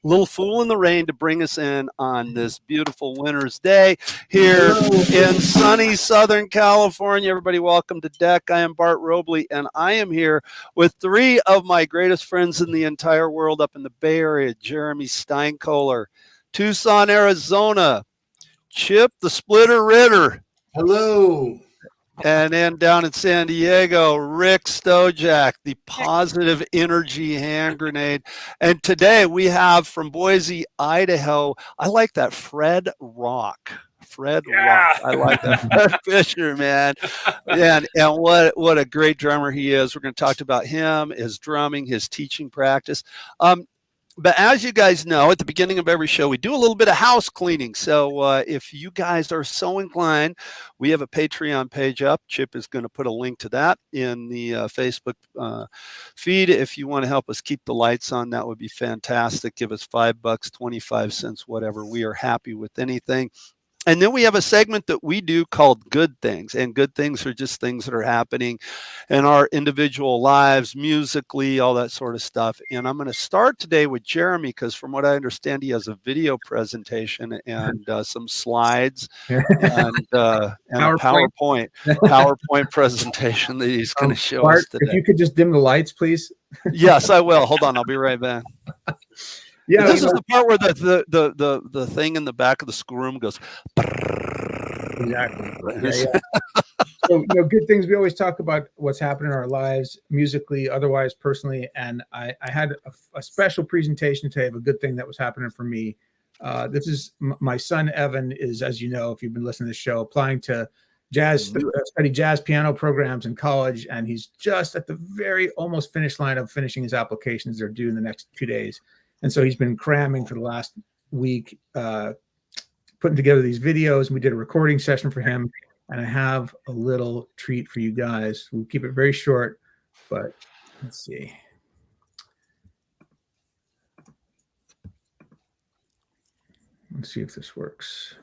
Little Fool in the Rain to bring us in on this beautiful winter's day here in sunny Southern California. Everybody, welcome to D.E.C. I am Bart Robley, and I am here with three of my greatest friends in the entire world up in the Bay Area. Jeremy Steinkohler, Tucson, Arizona, Chip the Splitter Ritter. Hello. And then down in San Diego, Rick Stojak, the positive energy hand grenade. And today we have from Boise, Idaho, I like that, Fred Rock. Rock. I like that. Fred Fischer, man. And what a great drummer he is. We're going to talk about him, his drumming, his teaching practice. But as you guys know, at the beginning of every show, we do a little bit of house cleaning. So if you guys are so inclined, we have a Patreon page up. Chip is going to put a link to that in the Facebook feed. If you want to help us keep the lights on, that would be fantastic. Give us $5, 25 cents, whatever. We are happy with anything. And then we have a segment that we do called Good Things. And good things are just things that are happening in our individual lives, musically, all that sort of stuff. And I'm going to start today with Jeremy, because from what I understand, he has a video presentation and some slides and a PowerPoint presentation that he's going to show Bart, us today. If you could just dim the lights, please. Yes, I will. Hold on. I'll be right back. Yeah, this is the part where the thing in the back of the schoolroom goes. Exactly. Yeah. So, good things. We always talk about what's happening in our lives, musically, otherwise, personally. And I had a special presentation today of a good thing that was happening for me. This is my son, Evan, is, as you know, if you've been listening to the show, applying to study jazz piano programs in college. And he's just at the very almost finish line of finishing his applications. They're due in the next 2 days. And so he's been cramming for the last week, putting together these videos. And we did a recording session for him. And I have a little treat for you guys. We'll keep it very short, but let's see. Let's see if this works.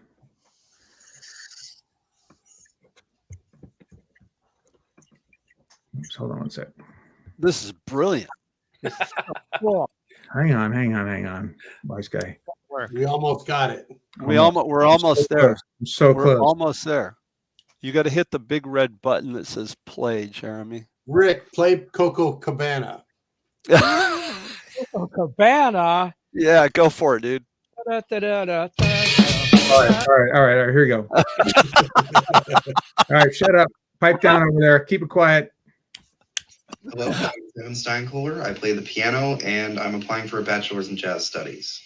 Oops, hold on one sec. This is brilliant. Cool. Hang on, wise guy. We almost got it. We're almost there. So close. We're almost there. You got to hit the big red button that says play, Jeremy. Rick, play Coco Cabana. Coco Cabana? Yeah, go for it, dude. All right. Here we go. All right, shut up. Pipe down over there. Keep it quiet. Hello, I'm Evan Steinkohler. I play the piano, and I'm applying for a bachelor's in jazz studies.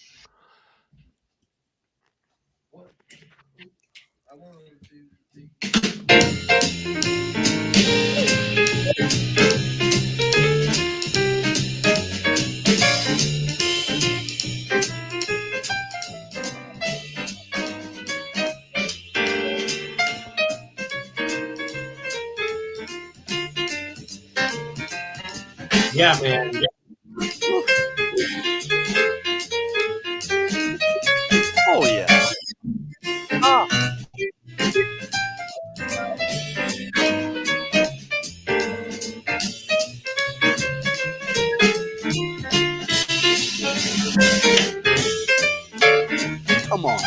Yeah, man. Oh, yeah. Come on.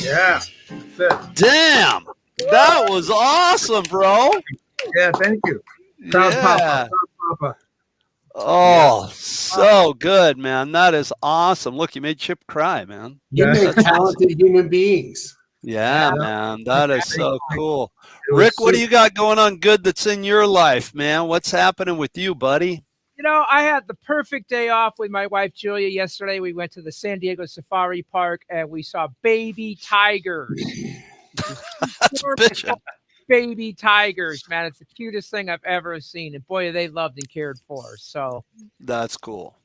Yeah. Damn. That was awesome, bro. Yeah, thank you. Proud Papa. Oh, so good, man. That is awesome. Look, you made Chip cry, man. You make talented human beings. Yeah, man. That is so cool. Rick, what do you got going on good that's in your life, man? What's happening with you, buddy? You know, I had the perfect day off with my wife Julia yesterday. We went to the San Diego Safari Park and we saw baby tigers. That's bitching. Baby tigers, man. It's the cutest thing I've ever seen. And boy, are they loved and cared for. So That's cool.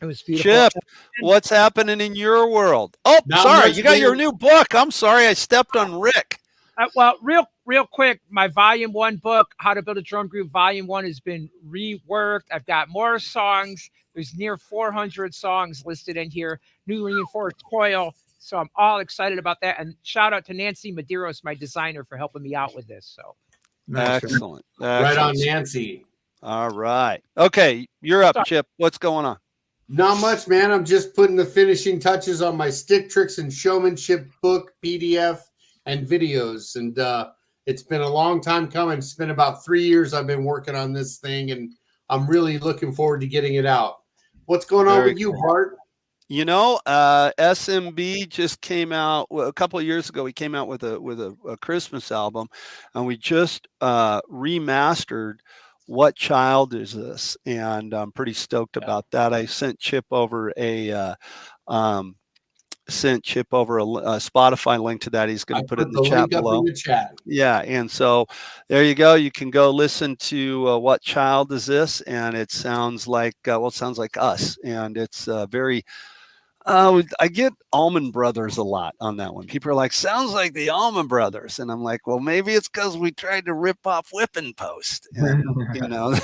it was beautiful. Chip, what's happening in your world? Oh, Not sorry, much, you got your man. new book. I'm sorry, I stepped on Rick. Well, real quick, my volume 1 book, How to Build a Drum Group, volume 1 has been reworked. I've got more songs. There's near 400 songs listed in here. New reinforced coil. So I'm all excited about that. And shout out to Nancy Medeiros, my designer, for helping me out with this. So Nice. Excellent. Right on, Excellent. Nancy. All right. Okay, you're up, Chip. What's going on? Not much, man. I'm just putting the finishing touches on my stick tricks and showmanship book, PDF, and videos. And it's been a long time coming. It's been about 3 years I've been working on this thing, and I'm really looking forward to getting it out. What's going on with you, Bart? You know, SMB just came out a couple of years ago. We came out with a Christmas album, and we just remastered "What Child Is This?" and I'm pretty stoked about that. I sent Chip over a Spotify link to that. He's going to put it in the chat below. In the chat. Yeah, and so there you go. You can go listen to "What Child Is This?" and it sounds like it sounds like us, and it's very. I get Allman Brothers a lot on that one. People are like, sounds like the Allman Brothers. And I'm like, well, maybe it's because we tried to rip off Whipping Post. And, you know,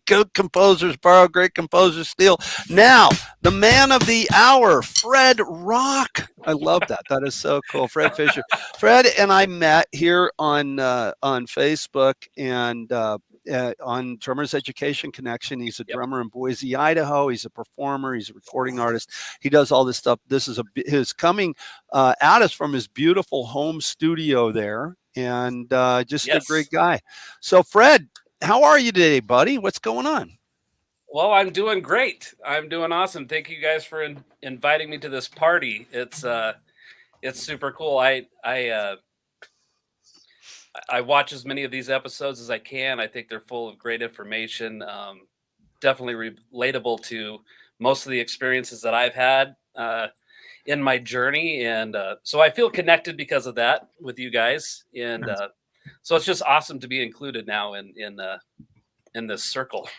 good composers borrow, great composers steal. Now, the man of the hour, Fred Rock. I love that. That is so cool. Fred Fischer. Fred and I met here on Facebook and on Drummers Education Connection. He's a drummer in Boise, Idaho. He's a performer. He's a recording artist. He does all this stuff. This is his coming at us from his beautiful home studio there, and just a great guy. So, Fred, how are you today, buddy? What's going on? Well, I'm doing great. I'm doing awesome. Thank you guys for inviting me to this party. It's super cool. I watch as many of these episodes as I can. I think they're full of great information. Definitely relatable to most of the experiences that I've had in my journey. And so I feel connected because of that with you guys. And so it's just awesome to be included now in this circle.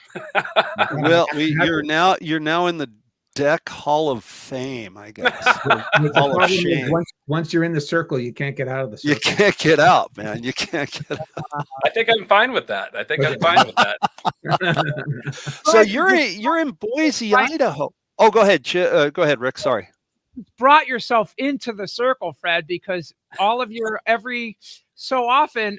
Well, you're now in the D.E.C Hall of Fame, I guess. Hall of Shame. Once you're in the circle, you can't get out of the circle. You can't get out, man. You can't get out. I think I'm fine with that. So you're in Boise, Idaho. Oh, go ahead. Go ahead, Rick. Sorry. Brought yourself into the circle, Fred, because all of your every so often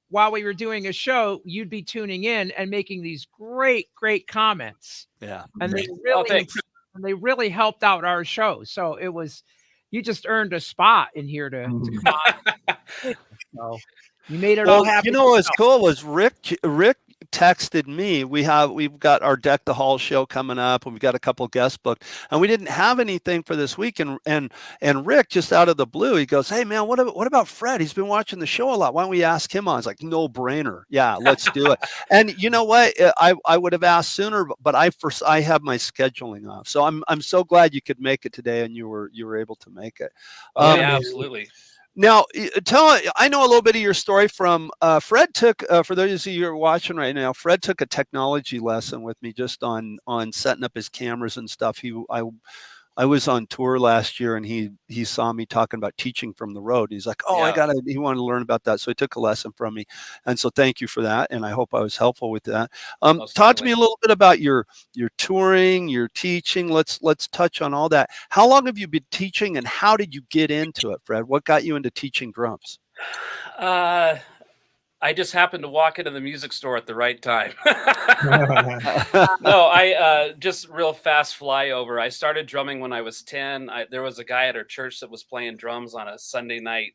while we were doing a show, you'd be tuning in and making these great comments. Yeah. And they really helped out our show. So you just earned a spot in here to come on. So you made it all happen. You know what's cool was Rick texted me. We've got our Deck the Hall show coming up, and we've got a couple guests booked, and we didn't have anything for this week. And Rick, just out of the blue, he goes, "Hey man, what about Fred? He's been watching the show a lot. Why don't we ask him on?" It's like, no brainer. Yeah, let's do it. And you know what? I would have asked sooner, but I have my scheduling off, so I'm so glad you could make it today, and you were able to make it. Yeah, absolutely. Now, I know a little bit of your story from Fred took, for those of you who are watching right now, Fred took a technology lesson with me just on setting up his cameras and stuff. I was on tour last year, and he saw me talking about teaching from the road. He's like, "Oh, he wanted to learn about that." So he took a lesson from me. And so thank you for that. And I hope I was helpful with that. Talk to me a little bit about your touring, your teaching. Let's touch on all that. How long have you been teaching, and how did you get into it, Fred? What got you into teaching drums? I just happened to walk into the music store at the right time. No, I just real fast flyover. I started drumming when I was 10. There was a guy at our church that was playing drums on a Sunday night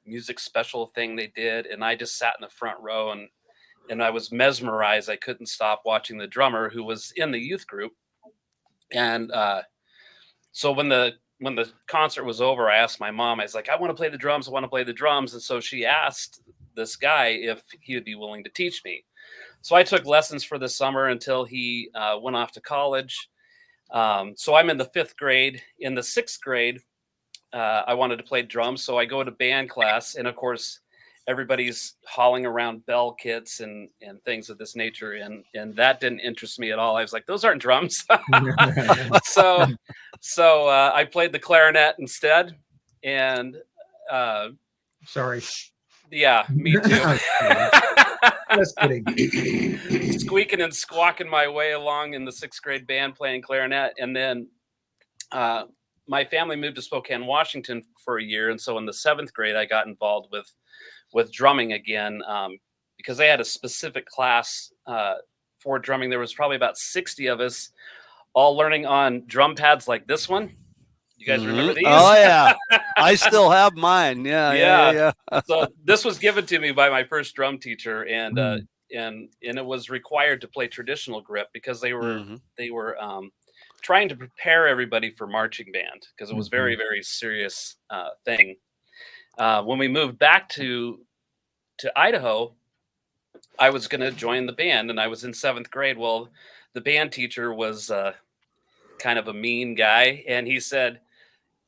music special thing they did, and I just sat in the front row and I was mesmerized. I couldn't stop watching the drummer, who was in the youth group. And so when the concert was over, I asked my mom, I was like, I want to play the drums. And so she asked this guy if he would be willing to teach me. So I took lessons for the summer until he went off to college. So I'm in the 5th grade. In the 6th grade, I wanted to play drums. So I go to band class. And of course, everybody's hauling around bell kits and things of this nature. And that didn't interest me at all. I was like, those aren't drums. so I played the clarinet instead. And Sorry. yeah, me too. Just kidding. Squeaking and squawking my way along in the 6th grade band playing clarinet. And then my family moved to Spokane, Washington for a year. And so in the 7th grade, I got involved with drumming again because they had a specific class for drumming. There was probably about 60 of us all learning on drum pads like this one. You guys remember these? Oh yeah, I still have mine. Yeah. So this was given to me by my first drum teacher, and it was required to play traditional grip because they were trying to prepare everybody for marching band because it was very, very serious thing. When we moved back to Idaho, I was going to join the band, and I was in 7th grade. Well, the band teacher was kind of a mean guy, and he said,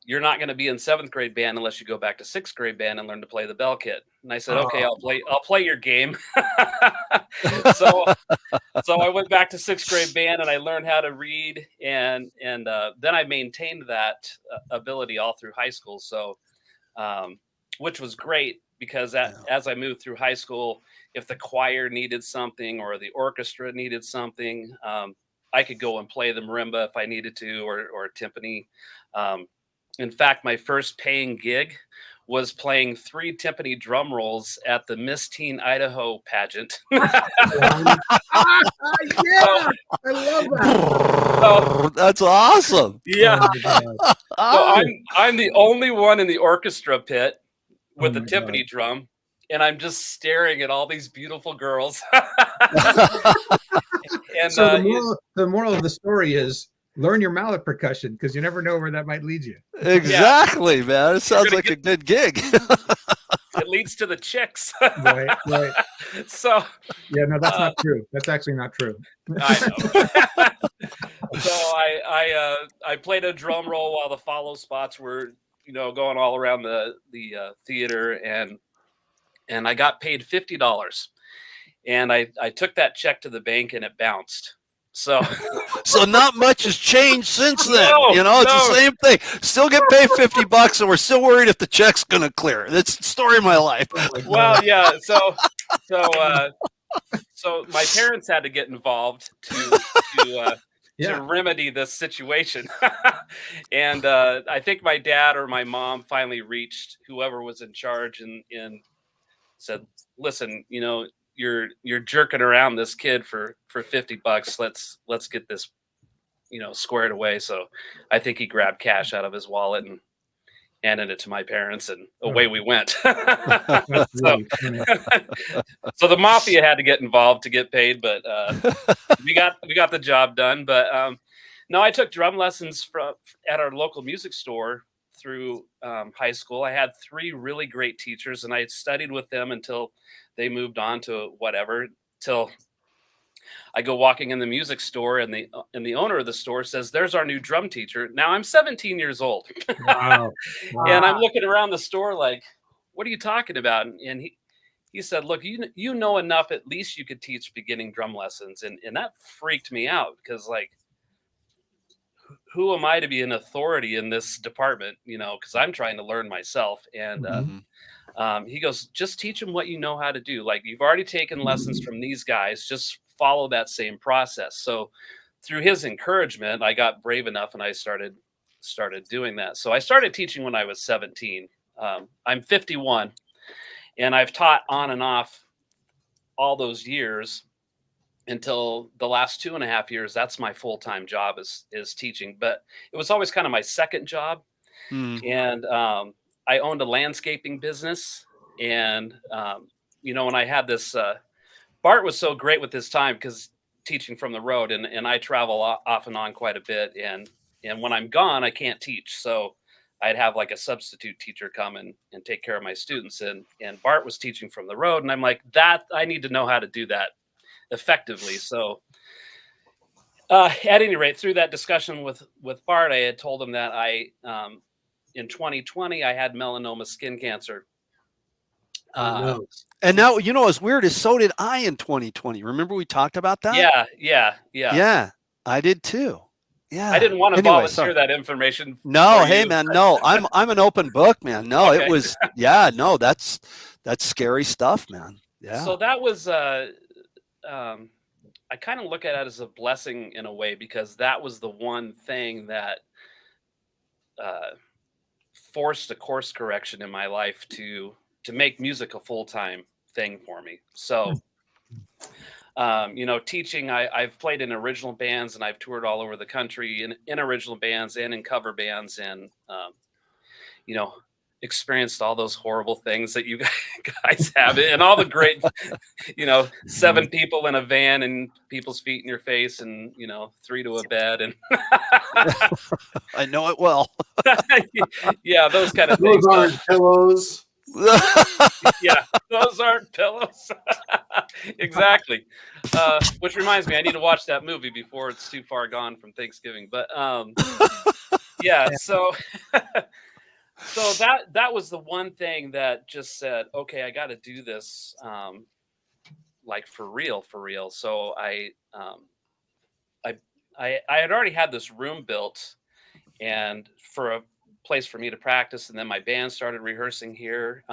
"You're not going to be in 7th grade band unless you go back to 6th grade band and learn to play the bell kit." And I said, "Okay, I'll play your game." so I went back to 6th grade band and I learned how to read, and then I maintained that ability all through high school. So, which was great because as I moved through high school, if the choir needed something or the orchestra needed something, I could go and play the marimba if I needed to, or timpani. In fact, my first paying gig was playing 3 timpani drum rolls at the Miss Teen Idaho pageant. Yeah, I love that. So, that's awesome. Yeah. Oh, So I'm the only one in the orchestra pit with Oh a my timpani drum, and I'm just staring at all these beautiful girls. And so the moral of the story is learn your mallet percussion because you never know where that might lead you. Exactly, man. It sounds like a good gig. It leads to the chicks. Right. So Yeah, no, that's not true. That's actually not true. I know. So I played a drum roll while the follow spots were going all around the theater, and I got paid $50, and I took that check to the bank and it bounced. So not much has changed since then. No, It's the same thing. Still get paid $50, and we're still worried if the check's gonna clear. That's the story of my life. Well, yeah. So my parents had to get involved to remedy this situation. And I think my dad or my mom finally reached whoever was in charge and said, "Listen, you're jerking around this kid for $50. Let's get this, squared away." So I think he grabbed cash out of his wallet and handed it to my parents, and away we went. Really funny. So the mafia had to get involved to get paid, but we got the job done. But no, I took drum lessons at our local music store through high school. I had 3 really great teachers, and I studied with them until they moved on to whatever. Till I go walking in the music store, and the owner of the store says, "There's our new drum teacher." Now I'm 17 years old. Wow. And I'm looking around the store like, "What are you talking about?" And he said, "Look, you know enough, at least you could teach beginning drum lessons." And that freaked me out because, like, who am I to be an authority in this department? Because I'm trying to learn myself. And he goes, "Just teach them what you know how to do. Like, you've already taken lessons from these guys. Just follow that same process." So through his encouragement, I got brave enough and I started doing that. So I started teaching when I was 17. I'm 51, and I've taught on and off all those years until the last 2.5 years. That's my full-time job is teaching, but it was always kind of my second job. And I owned a landscaping business, and when I had this, Bart was so great with his time because teaching from the road, and I travel off and on quite a bit, and when I'm gone, I can't teach, so I'd have like a substitute teacher come and take care of my students, and Bart was teaching from the road, and I'm like, that I need to know how to do that. effectively. So at any rate, through that discussion with Bart, I had told him that in 2020 I had melanoma skin cancer. No. And now, you know, what's weird is so did I in 2020. Remember we talked about that? Yeah. Yeah, I did too. Yeah. I didn't want to Anyway, volunteer sorry. that information. No, for hey you, man, but- no, I'm an open book, man. No, Okay. it was, yeah, no, that's scary stuff, man. Yeah. So that was I kind of look at it as a blessing in a way, because that was the one thing that forced a course correction in my life to make music a full-time thing for me. So you know, teaching, I've played in original bands and I've toured all over the country in original bands and in cover bands, and you know, experienced all those horrible things that you guys have, and all the great, you know, 7 people in a van and people's feet in your face, and, you know, 3 to a bed, and I know it well. yeah, those kind of Those things. aren't pillows. Yeah, those aren't pillows. Exactly. Which reminds me, I need to watch that movie before it's too far gone from Thanksgiving. But yeah, so so that was the one thing that just said, okay, I got to do this, like for real. So I had already had this room built, and for a place for me to practice, and then my band started rehearsing here.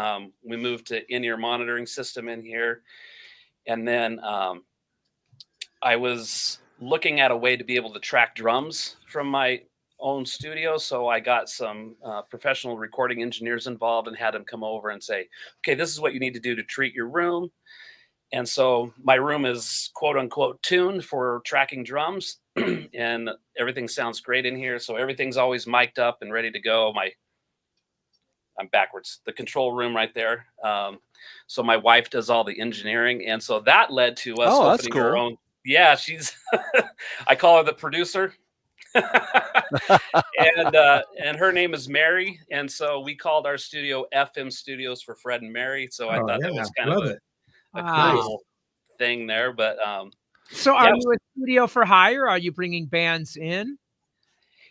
We moved to in-ear monitoring system in here, and then I was looking at a way to be able to track drums from my own studio. So I got some professional recording engineers involved and had them come over and say, okay, this is what you need to do to treat your room. And so my room is quote unquote tuned for tracking drums, and everything sounds great in here. So everything's always mic'd up and ready to go. I'm backwards, the control room right there. So my wife does all the engineering. And so that led to us that's opening her cool. own. Yeah, she's, I call her the producer. And her name is Mary. And so we called our studio FM Studios for Fred and Mary. So I thought that was kind of a cool thing there. But so are you a studio for hire? Are you bringing bands in?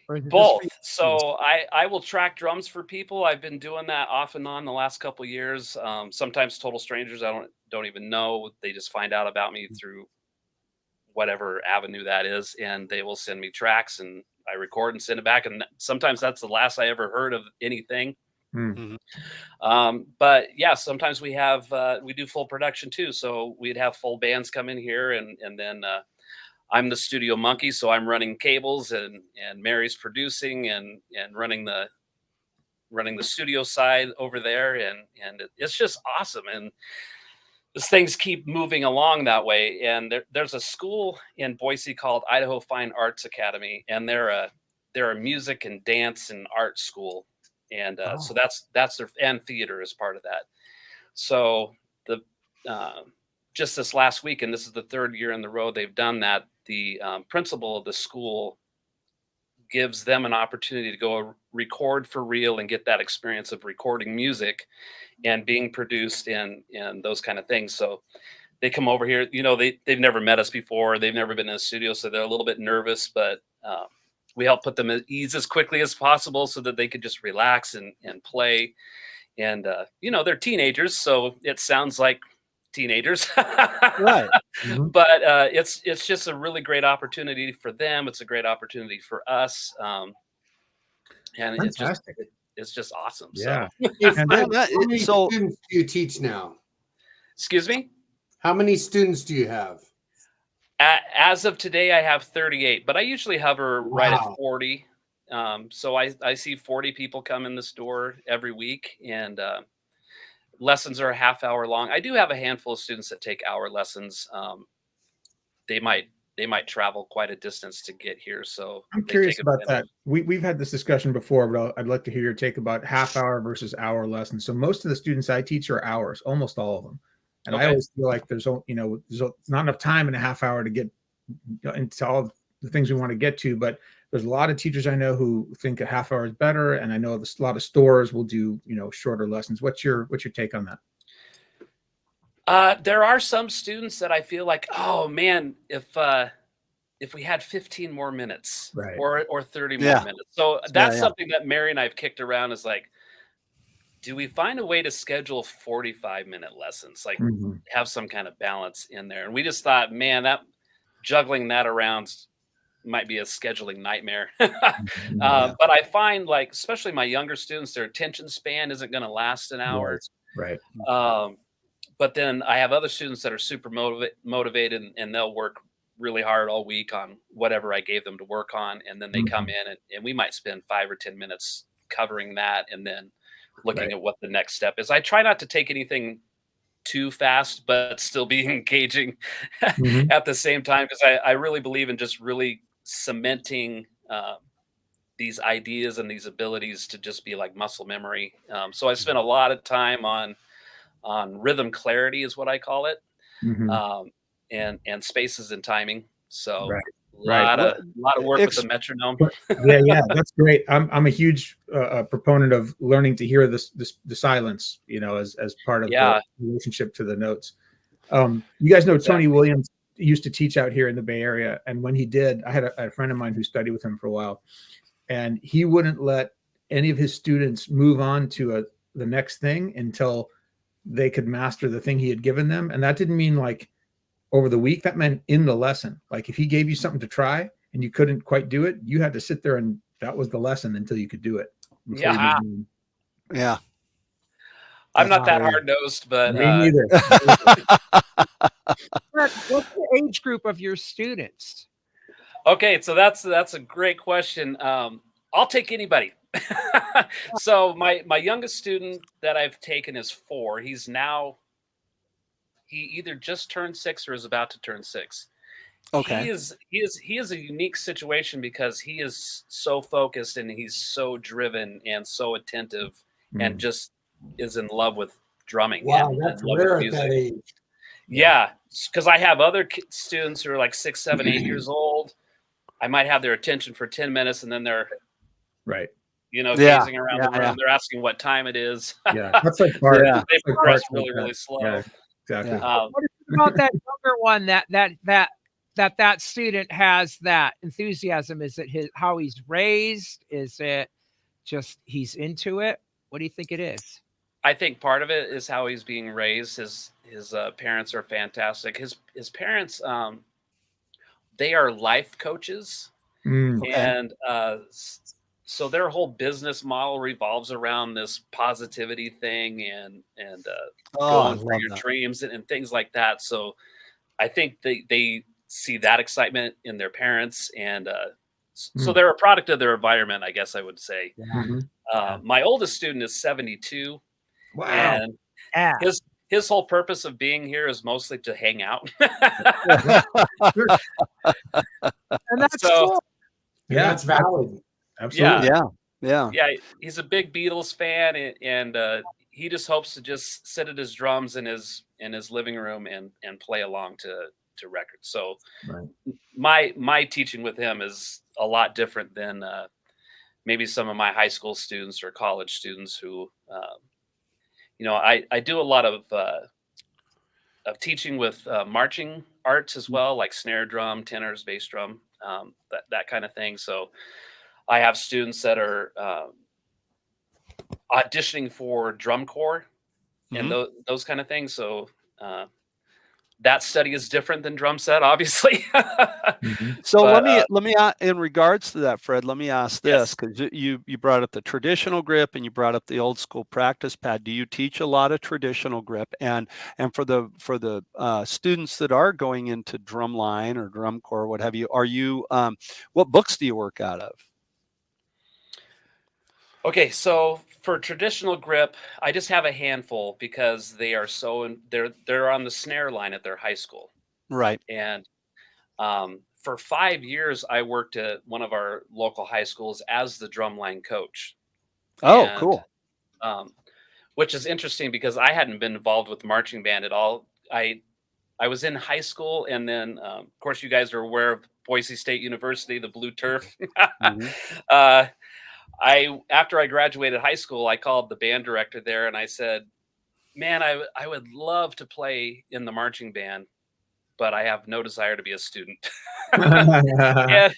Or is it both. just So I will track drums for people. I've been doing that off and on the last couple of years. Sometimes total strangers I don't even know. They just find out about me through whatever avenue that is, and they will send me tracks, and I record and send it back. And sometimes that's the last I ever heard of anything. But yeah, sometimes we do full production too. So we'd have full bands come in here, and then I'm the studio monkey, so I'm running cables, and Mary's producing and running the studio side over there, and it's just awesome. And these things keep moving along that way. And there's a school in Boise called Idaho Fine Arts Academy, and they're a music and dance and art school, and so that's their, and theater is part of that. So the just this last week, and this is the 3rd year in the row they've done that, the principal of the school gives them an opportunity to go record for real and get that experience of recording music and being produced and those kind of things. So they come over here, you know, they've never met us before. They've never been in a studio, so they're a little bit nervous, but we help put them at ease as quickly as possible so that they could just relax and play. And, you know, they're teenagers, so it sounds like teenagers, Right. But it's just a really great opportunity for them. It's a great opportunity for us, and it's just awesome. Yeah. How many students do you teach now? Excuse me? How many students do you have? As of today, I have 38, but I usually hover right at 40. So I see 40 people come in this door every week, and lessons are a half hour long. I do have a handful of students that take hour lessons. They might travel quite a distance to get here. So I'm curious about that. We've had this discussion before, but I'd like to hear your take about half hour versus hour lessons. So most of the students I teach are hours, almost all of them. And I always feel like there's not enough time in a half hour to get into all the things we want to get to, but there's a lot of teachers I know who think a half hour is better, and I know a lot of stores will do shorter lessons. What's your take on that? There are some students that I feel like, oh man, if we had 15 more minutes Right. or 30 more Yeah. minutes. So Yeah, that's yeah. something that Mary and I've kicked around is like, do we find a way to schedule 45-minute lessons? Like Mhm. have some kind of balance in there. And we just thought, man, that juggling that around might be a scheduling nightmare. Mhm. But I find like, especially my younger students, their attention span isn't going to last an hour. Yes. Right. Um, but then I have other students that are super motivated and they'll work really hard all week on whatever I gave them to work on. And then they come Mhm. in and we might spend 5 or 10 minutes covering that and then looking Right. at what the next step is. I try not to take anything too fast, but still be engaging Mhm. at the same time because I really believe in just really cementing these ideas and these abilities to just be like muscle memory. So I spent a lot of time on rhythm clarity is what I call it, Mhm. and spaces and timing. So Right. a Right. lot of work with the Ex- metronome. Yeah, that's great. I'm a huge proponent of learning to hear the silence, as part of the Yeah, relationship to the notes. You guys know Tony exactly. Williams used to teach out here in the Bay Area, and when he did, I had a friend of mine who studied with him for a while, and he wouldn't let any of his students move on to the next thing until they could master the thing he had given them. And that didn't mean like over the week, that meant in the lesson. Like if he gave you something to try and you couldn't quite do it, you had to sit there and that was the lesson until you could do it. Before you Yeah, moved on. Yeah. I'm not that Wow. hard nosed, but Me neither. What's the age group of your students? okay. So that's a great question. I'll take anybody. So my youngest student that I've taken is 4. He either just turned 6 or is about to turn 6. Okay. He is a unique situation because he is so focused and he's so driven and so attentive and Mm. just is in love with drumming Wow, and that's in love with rare at music. that age. Yeah, because I have other students who are like 6, 7, 8 years old. I might have their attention for 10 minutes and then they're, Right. Yeah. gazing around Yeah. the room. They're asking what time it is. Yeah. That's like Bart. Yeah. They That's like progress Bart like really, that. really slow. Yeah, exactly. Yeah. What is it about that younger one that student has that enthusiasm? Is it how he's raised? Is it just he's into it? What do you think it is? I think part of it is how he's being raised. His parents are fantastic. His parents, they are life coaches, Mm. Okay. and so their whole business model revolves around this positivity thing and Oh, I going for love your that. dreams and things like that. So I think they see that excitement in their parents, and so Mm. they're a product of their environment, I guess I would say. Mhm. My oldest student is 72, Wow. and Yeah. his whole purpose of being here is mostly to hang out. And that's So cool. And that's valid. Absolutely. Yeah. Yeah. yeah, he's a big Beatles fan, and he just hopes to just sit at his drums in his living room and play along to records. So Right. my teaching with him is a lot different than maybe some of my high school students or college students who I do a lot of teaching with marching arts as well, like snare drum, tenors, bass drum, that kind of thing. So I have students that are auditioning for drum corps and Mhm. those kind of things. So that study is different than drum set, obviously. Mhm. So But let me in regards to that, Fred, let me ask this yes, because you brought up the traditional grip and you brought up the old school practice pad. Do you teach a lot of traditional grip? And for the students that are going into drumline or drum corps, what have you? Are you what books do you work out of? okay, so for traditional grip, I just have a handful because they are they're on the snare line at their high school. Right. And for 5 years, I worked at one of our local high schools as the drumline coach, Oh, and cool. um, which is interesting because I hadn't been involved with marching band at all. I was in high school, and then of course you guys are aware of Boise State University, the blue turf. Mhm. I after I graduated high school, I called the band director there and I said, man, I would love to play in the marching band, but I have no desire to be a student. and,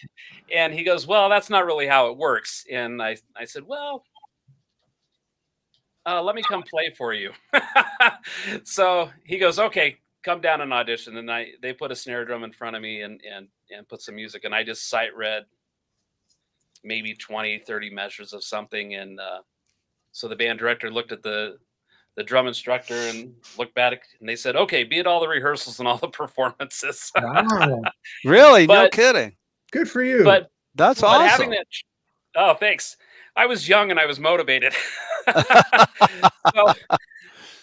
and he goes, well, that's not really how it works. And I said, well, let me come play for you. So he goes, okay, come down and audition. And they put a snare drum in front of me and put some music. And I just sight read maybe 20, 30 measures of something. And so the band director looked at the drum instructor and looked back and they said, okay, be at all the rehearsals and all the performances. Wow. Really? No But- kidding. Good for you. But That's but awesome. having that, oh, thanks. I was young and I was motivated. So,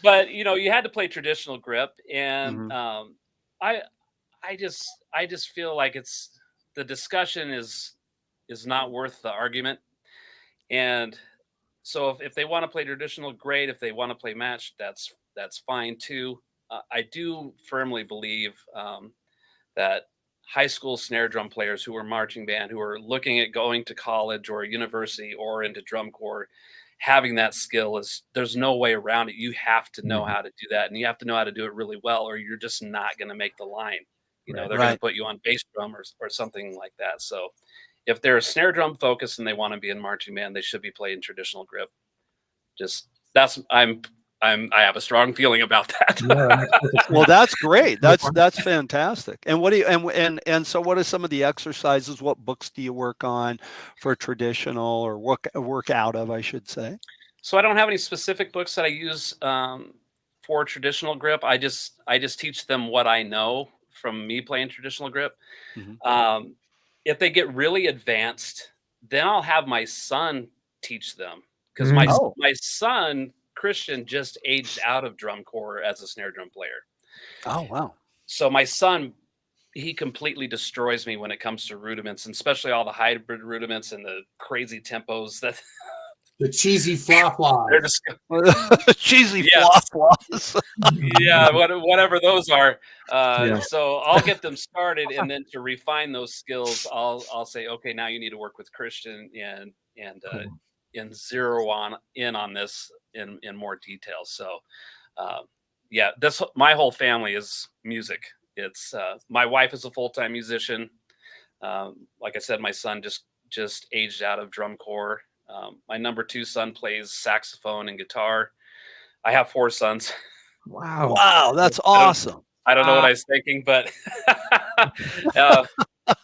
but you had to play traditional grip, and I just feel like the discussion is not worth the argument. And so if they want to play traditional, great. If they want to play match, that's fine too. I do firmly believe that high school snare drum players who are marching band, who are looking at going to college or university or into drum corps, having that skill there's no way around it. You have to know how to do that, and you have to know how to do it really well, or you're just not going to make the line. They're going to put you on bass drum or something like that. So if they're a snare drum focused and they want to be in marching band, they should be playing traditional grip. I have a strong feeling about that. Well, that's great. That's fantastic. And what do you and so what are some of the exercises? What books do you work on for traditional, or work out of, I should say? So I don't have any specific books that I use for traditional grip. I just teach them what I know from me playing traditional grip. If they get really advanced, then I'll have my son teach them, because my son Christian just aged out of drum corps as a snare drum player. Oh, wow. So my son, he completely destroys me when it comes to rudiments, and especially all the hybrid rudiments and the crazy tempos that the cheesy flop flop. they're just cheesy flop flops. Yeah, whatever those are. So I'll get them started, and then to refine those skills, I'll say, okay, now you need to work with Christian and zero in on this in more detail. So my whole family is music. It's my wife is a full-time musician. Like I said, my son just aged out of drum corps. My number 2 son plays saxophone and guitar. I have 4 sons. Wow, that's awesome. I don't know what I was thinking, but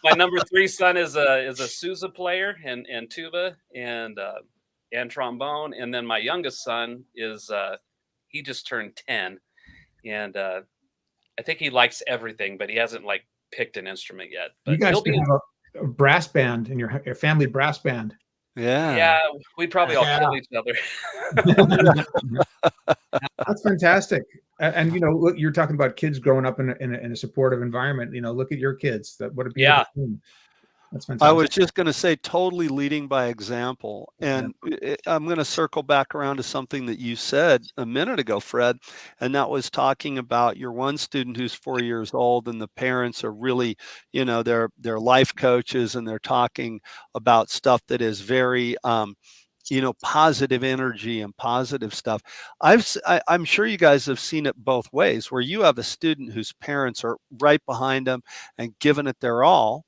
my number 3 son is a Sousa player and tuba and trombone, and then my youngest son is he just turned 10, and I think he likes everything, but he hasn't picked an instrument yet. But you guys should have a brass band in your family brass band. Yeah, we'd probably all kill each other. That's fantastic. And look, you're talking about kids growing up in a supportive environment. Look at your kids. That would be That's fantastic. I was just going to say, totally leading by example. And I'm going to circle back around to something that you said a minute ago, Fred, and that was talking about your one student who's 4 years old, and the parents are really, they're life coaches, and they're talking about stuff that is very, positive energy and positive stuff. I'm sure you guys have seen it both ways, where you have a student whose parents are right behind them and giving it their all.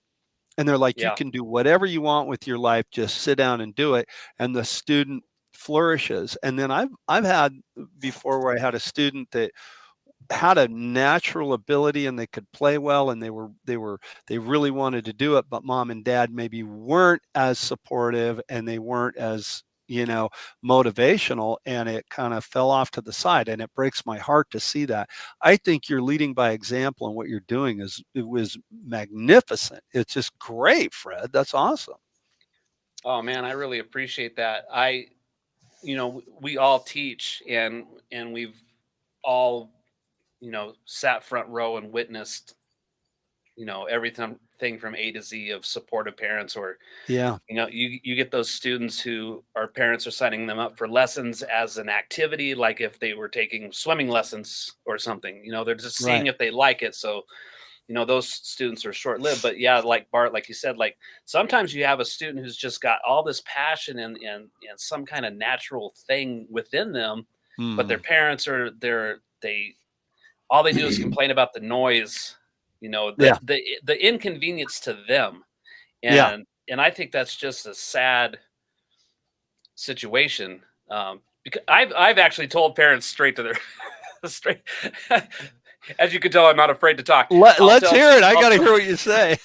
And they're like, you can do whatever you want with your life, just sit down and do it. And the student flourishes. And then I've had before where I had a student that had a natural ability and they could play well, and they really wanted to do it, but mom and dad maybe weren't as supportive, and they weren't as motivational, and it kind of fell off to the side. And it breaks my heart to see that. I think you're leading by example, and what you're doing it was magnificent. It's just great, Fred. That's awesome. Oh man, I really appreciate that. We all teach, and we've all sat front row and witnessed everything from A to Z of supportive parents, or you get those students who our parents are signing them up for lessons as an activity, like if they were taking swimming lessons or something. They're just seeing if they like it. So those students are short-lived. But like Bart, like you said, sometimes you have a student who's just got all this passion and some kind of natural thing within them, but their parents are they all they do is complain about the noise, the inconvenience to them. And I think that's just a sad situation. Because I've actually told parents straight to their straight. As you can tell, I'm not afraid to talk. Let's hear it. I got to hear what you say.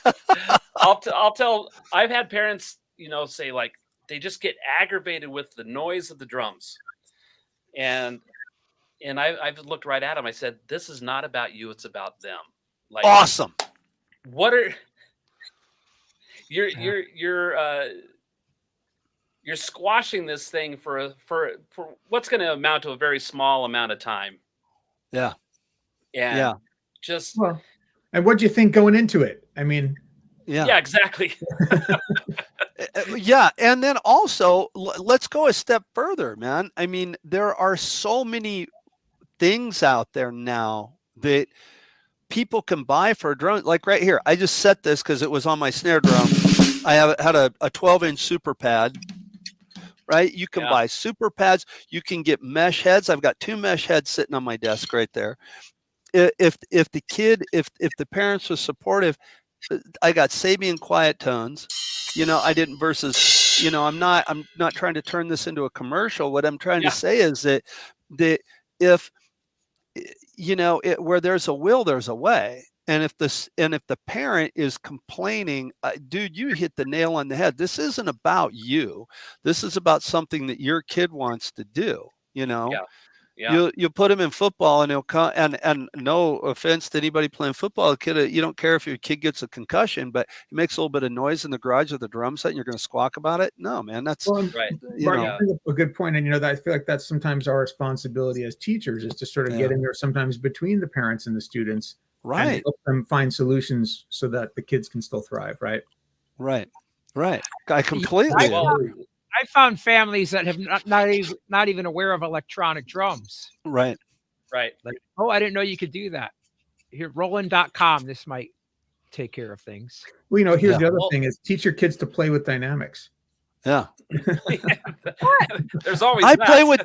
I'll tell. I've had parents, say like they just get aggravated with the noise of the drums, and I've looked right at them. I said, "This is not about you. It's about them." Like, awesome. What are you're squashing this thing for what's going to amount to a very small amount of time. Yeah. And just and what do you think going into it? I mean, yeah, exactly. Yeah. And then also let's go a step further, man. I mean, there are so many things out there now that people can buy for a drum. Like right here, I just set this because it was on my snare drum. I had a 12-inch super pad, right? You can buy super pads. You can get mesh heads. I've got 2 mesh heads sitting on my desk right there. If the parents were supportive, I got Sabian quiet tones. I didn't versus, I'm not trying to turn this into a commercial. What I'm trying to say is that if, where there's a will, there's a way. And if the parent is complaining, dude, you hit the nail on the head. This isn't about you. This is about something that your kid wants to do, Yeah. You put him in football and he'll come, and no offense to anybody playing football, kid, you don't care if your kid gets a concussion, but he makes a little bit of noise in the garage of the drum set and you're going to squawk about it. No, man, that's right. Bart, you bring up a good point. And, I feel like that's sometimes our responsibility as teachers is to sort of get in there sometimes between the parents and the students. Right. And help them find solutions so that the kids can still thrive. Right. Right. I completely agree. I found families that have not even aware of electronic drums. Right. Like, oh, I didn't know you could do that. Here, Roland.com. This might take care of things. Well, here's the other thing is teach your kids to play with dynamics. Yeah. There's always I play with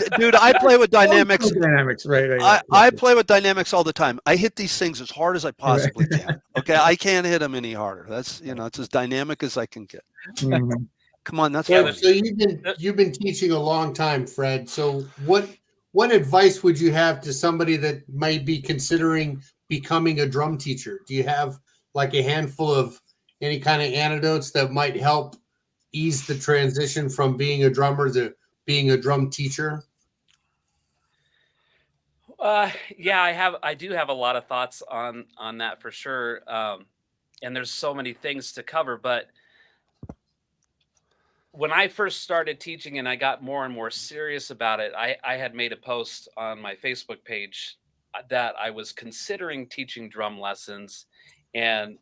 dynamics. Dynamics, right? I play with dynamics all the time. I hit these things as hard as I possibly can. Okay. I can't hit them any harder. That's, it's as dynamic as I can get. Mm-hmm. Come on, that's so you've been teaching a long time, Fred. So what advice would you have to somebody that might be considering becoming a drum teacher? Do you have like a handful of any kind of anecdotes that might help ease the transition from being a drummer to being a drum teacher? I do have a lot of thoughts on that for sure. And there's so many things to cover, but when I first started teaching and I got more and more serious about it, I had made a post on my Facebook page that I was considering teaching drum lessons, and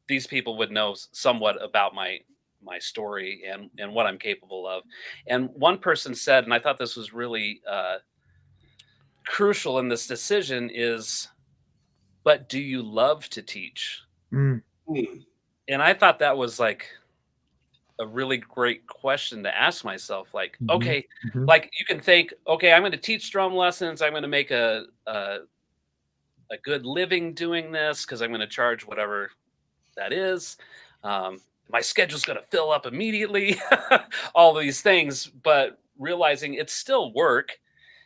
these people would know somewhat about my story and what I'm capable of. And one person said, and I thought this was really crucial in this decision, is, but do you love to teach? Mm. And I thought that was like a really great question to ask myself. Like, okay, like you can think, okay, I'm going to teach drum lessons. I'm going to make a good living doing this because I'm going to charge whatever that is. My schedule's going to fill up immediately. All these things, but realizing it's still work.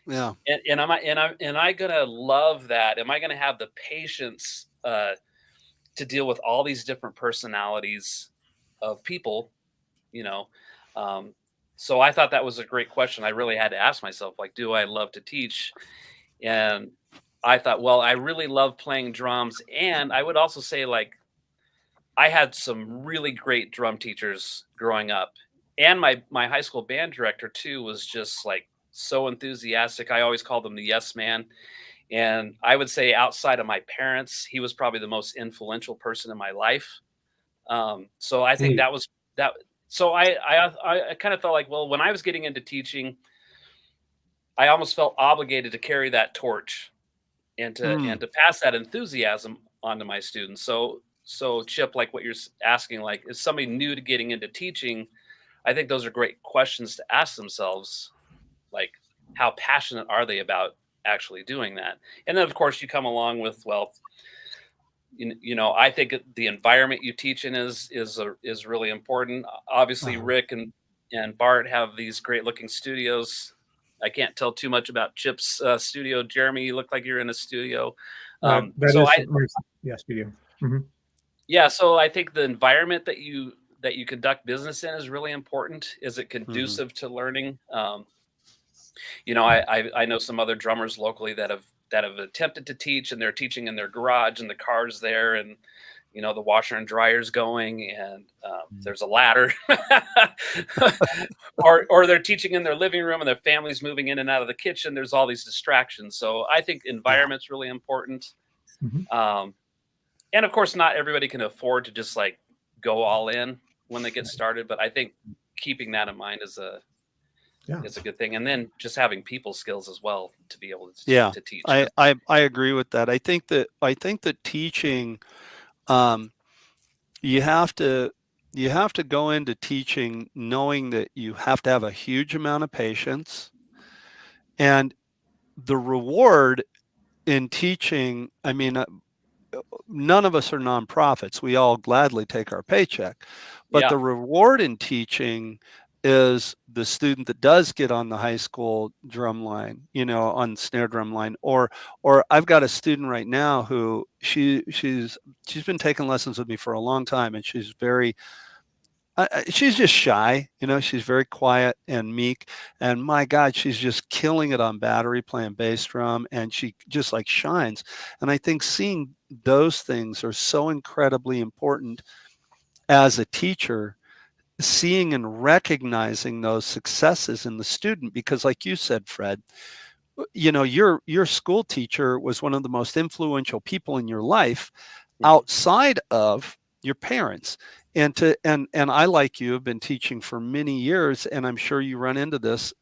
Yeah. And am I going to love that? Am I going to have the patience to deal with all these different personalities of people? So I thought that was a great question. I really had to ask myself, like, do I love to teach? And I thought, well, I really love playing drums. And I would also say, like, I had some really great drum teachers growing up. And my high school band director, too, was just like so enthusiastic. I always called him the yes man. And I would say outside of my parents, he was probably the most influential person in my life. So I think that was that. So I kind of felt like, well, when I was getting into teaching, I almost felt obligated to carry that torch and to pass that enthusiasm onto my students. So Chip, like what you're asking, like, is somebody new to getting into teaching? I think those are great questions to ask themselves. Like, how passionate are they about actually doing that? And then of course you come along with, well, I think the environment you teach in is really important. Obviously, Uh-huh. Rick and Bart have these great looking studios. I can't tell too much about Chip's studio. Jeremy, you look like you're in a studio. That So is, I yeah, studio. Mhm. Yeah, so I think the environment that you conduct business in is really important. Is it Mhm. conducive to learning? I know some other drummers locally that have attempted to teach, and they're teaching in their garage, and the car's there, and the washer and dryer's going, and there's a ladder, or they're teaching in their living room, and their family's moving in and out of the kitchen. There's all these distractions, so I think Yeah. environment's really important. Mhm. Um, and of course, not everybody can afford to just like go all in when they get started, but I think keeping that in mind Yeah. is a good thing. And then just having people skills as well to be able Yeah. to teach. I agree with that. I think that teaching, um, you have to go into teaching knowing that you have to have a huge amount of patience, and the reward in teaching, I mean, none of us are nonprofits. We all gladly take our paycheck. But Yeah. the reward in teaching is the student that does get on the high school drum line, on snare drum line, or I've got a student right now who she's been taking lessons with me for a long time, and she's very she's just shy, she's very quiet and meek. And my God, she's just killing it on battery playing bass drum, and she just like shines. And I think seeing those things are so incredibly important as a teacher, seeing and recognizing those successes in the student, because like you said, Fred, your school teacher was one of the most influential people in your life outside of your parents. And I, like you, have been teaching for many years, and I'm sure you run into this,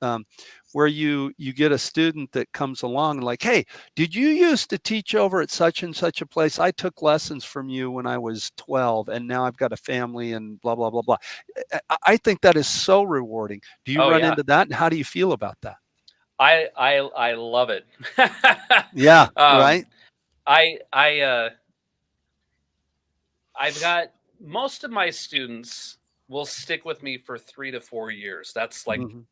where you get a student that comes along and like, hey, did you used to teach over at such and such a place? I took lessons from you when I was 12, and now I've got a family and blah blah blah blah. I think that is so rewarding. Do you Oh run yeah. into that, and how do you feel about that? I love it. Yeah, um, right. I've got most of my students will stick with me for 3 to 4 years. That's like Mhm.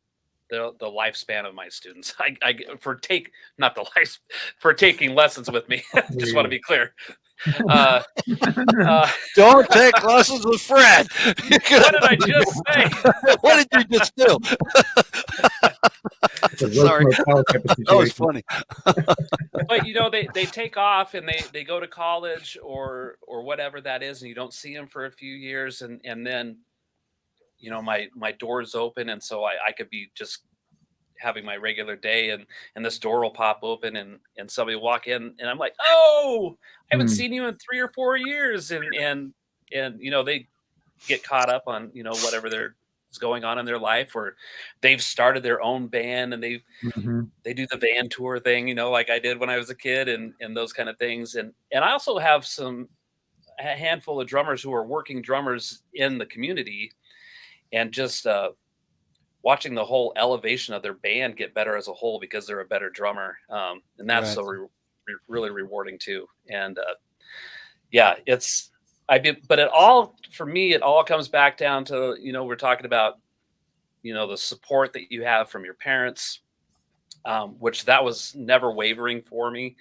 the lifespan of my students. I for take not the life for taking lessons with me. Just want to be clear. Uh, uh, Don't take lessons with Fred. what did I just say? What did you just do? It's a roast Sorry, my pal type of that was situation. funny. But they take off and they go to college or whatever that is, and you don't see them for a few years, and then my doors open, and so I could be just having my regular day, and this door will pop open, and somebody will walk in, and I'm like, oh, I haven't Mm. seen you in 3 or 4 years, and they get caught up on whatever is going on in their life, or they've started their own band, and Mhm. they do the van tour thing, like I did when I was a kid, and those kind of things. And I also have a handful of drummers who are working drummers in the community, and just watching the whole elevation of their band get better as a whole because they're a better drummer. And that's Right. so really rewarding too. And yeah, but it all, for me, it all comes back down to, we're talking about, the support that you have from your parents, which that was never wavering for me.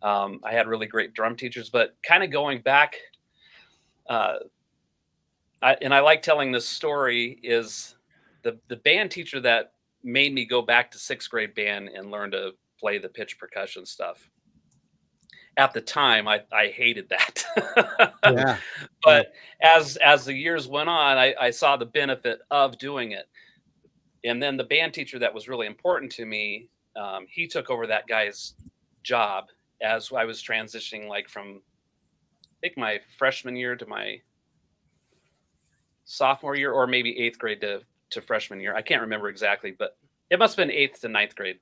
I had really great drum teachers, but kind of going back, uh, and I like telling this story, is the band teacher that made me go back to sixth grade band and learn to play the pitch percussion stuff. At the time, I hated that. Yeah. Yeah. But as the years went on, I saw the benefit of doing it. And then the band teacher that was really important to me, he took over that guy's job as I was transitioning, like from I think my freshman year to my sophomore year, or maybe eighth grade to freshman year. I can't remember exactly, but it must have been eighth to ninth grade.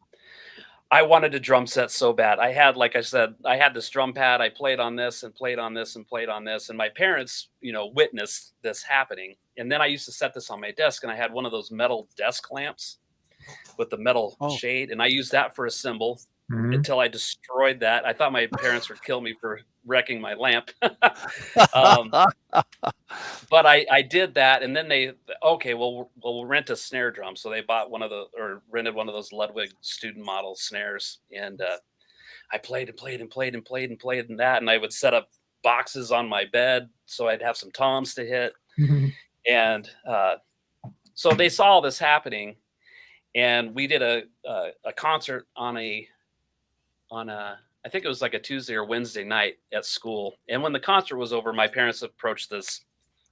I wanted a drum set so bad. I had, like I said, I had this drum pad. I played on this and played on this and played on this. And my parents, witnessed this happening. And then I used to set this on my desk, and I had one of those metal desk lamps. with the metal Oh. shade, and I used that for a symbol Mhm. until I destroyed that. I thought my parents would kill me for wrecking my lamp. um, but I did that, and then okay, well we'll rent a snare drum. So they bought rented one of those Ludwig student model snares, and I played and played and played and played and played in that, and I would set up boxes on my bed so I'd have some toms to hit, Mhm. and so they saw all this happening, and we did a concert on a I think it was like a Tuesday or Wednesday night at school. And when the concert was over, my parents approached this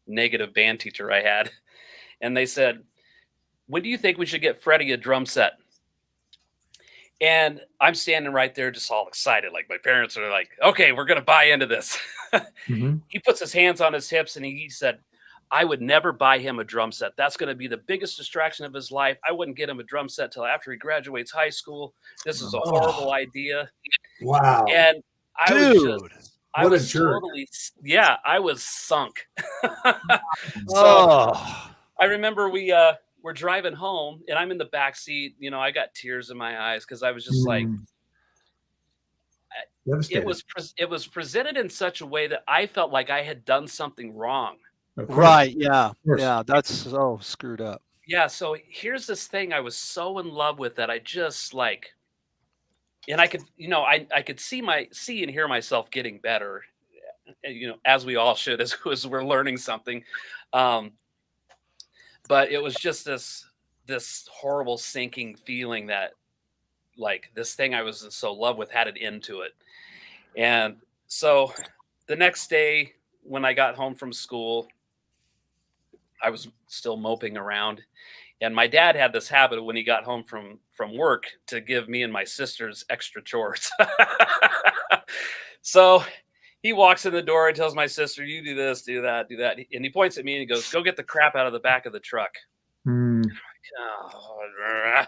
negative band teacher I had, and they said, "When do you think we should get Freddie a drum set?" And I'm standing right there just all excited. Like my parents are like, "Okay, we're going to buy into this." Mhm. He puts his hands on his hips and he said, "I would never buy him a drum set. That's going to be the biggest distraction of his life. I wouldn't get him a drum set till after he graduates high school. This is a horrible idea." Wow. And I Dude. What a was jerk. totally, yeah, I was sunk. So Oh. I remember we're driving home and I'm in the back seat. You know, I got tears in my eyes because I was just like, Mm. it Devastated. it was presented in such a way that I felt like I had done something wrong. Of course. Right. Yeah. course. Yeah. That's so screwed up. Yeah, so here's this thing I was so in love with that I just like, and I could, you know, I could see and hear myself getting better, you know, as we all should as we're learning something. But it was just this horrible sinking feeling that like this thing I was so in love with had an end to it. And so the next day when I got home from school, I was still moping around, and my dad had this habit of when he got home from work to give me and my sisters extra chores. So he walks in the door and tells my sister, "You do this, do that, do that." And he points at me and he goes, "Go get the crap out of the back of the truck." Mm. Oh,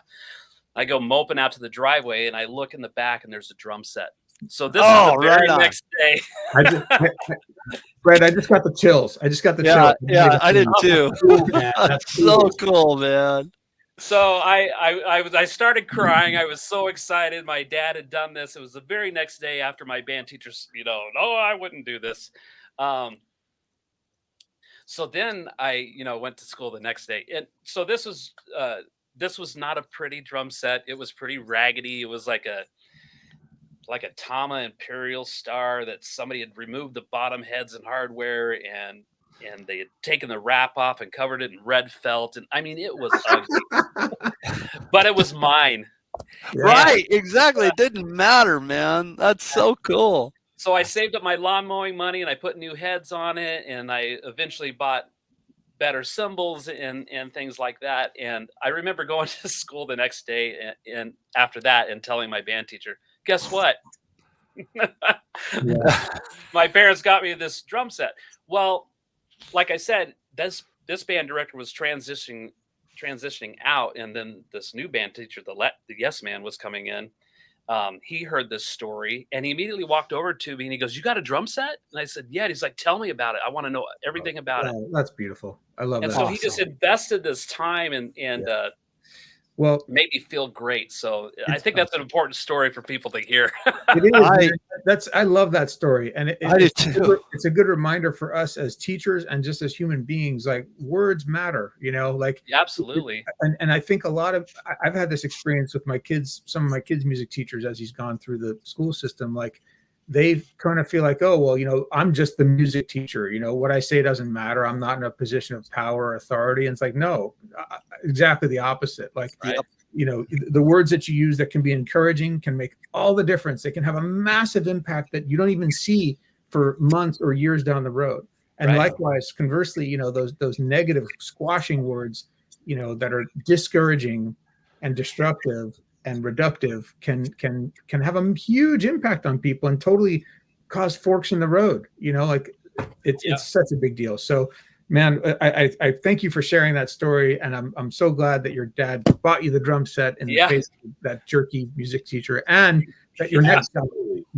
I go moping out to the driveway and I look in the back and there's a drum set. So this is Oh, the very right on. next day. Brad, I just got the chills. I just got the Yeah. chills. Yeah. I did too. Cool, man. That's so cool, man. So I started crying. I was so excited. My dad had done this. It was the very next day after my band teachers, you know, "No, I wouldn't do this." So then I, you know, went to school the next day. And so this was not a pretty drum set. It was pretty raggedy. It was like a Tama Imperial Star that somebody had removed the bottom heads and hardware, and they had taken the wrap off and covered it in red felt. And I mean, it was ugly, but it was mine. Right. Exactly. It didn't matter, man. That's so cool. So I saved up my lawn mowing money and I put new heads on it, and I eventually bought better cymbals and things like that. And I remember going to school the next day and after that and telling my band teacher, "Guess what? My parents got me this drum set." Well, like I said, this band director was transitioning out, and then this new band teacher, the Yes Man, was coming in. He heard this story and he immediately walked over to me and he goes, "You got a drum set?" And I said, "Yeah." And he's like, "Tell me about it. I want to know everything about it." That's beautiful. I love And that. so he just invested this time and Well, made me feel great. So I think that's an important story for people to hear. it is. I love that story, and I do too. it's a good reminder for us as teachers and just as human beings. Like, words matter, you know. Like, Absolutely. and I think I've had this experience with my kids. Some of my kids' music teachers, as he's gone through the school system, like they kind of feel like, oh, well, you know, I'm just the music teacher. You know, what I say doesn't matter. I'm not in a position of power or authority. And it's like, no, exactly the opposite. Like, Right. you know, the words that you use that can be encouraging can make all the difference. They can have a massive impact that you don't even see for months or years down the road. And Right. likewise, conversely, you know, those negative squashing words, you know, that are discouraging and destructive and reductive can have a huge impact on people and totally cause forks in the road. You know, like it's such a big deal. So, man, I thank you for sharing that story, and I'm so glad that your dad bought you the drum set in the face of that jerky music teacher, and that your next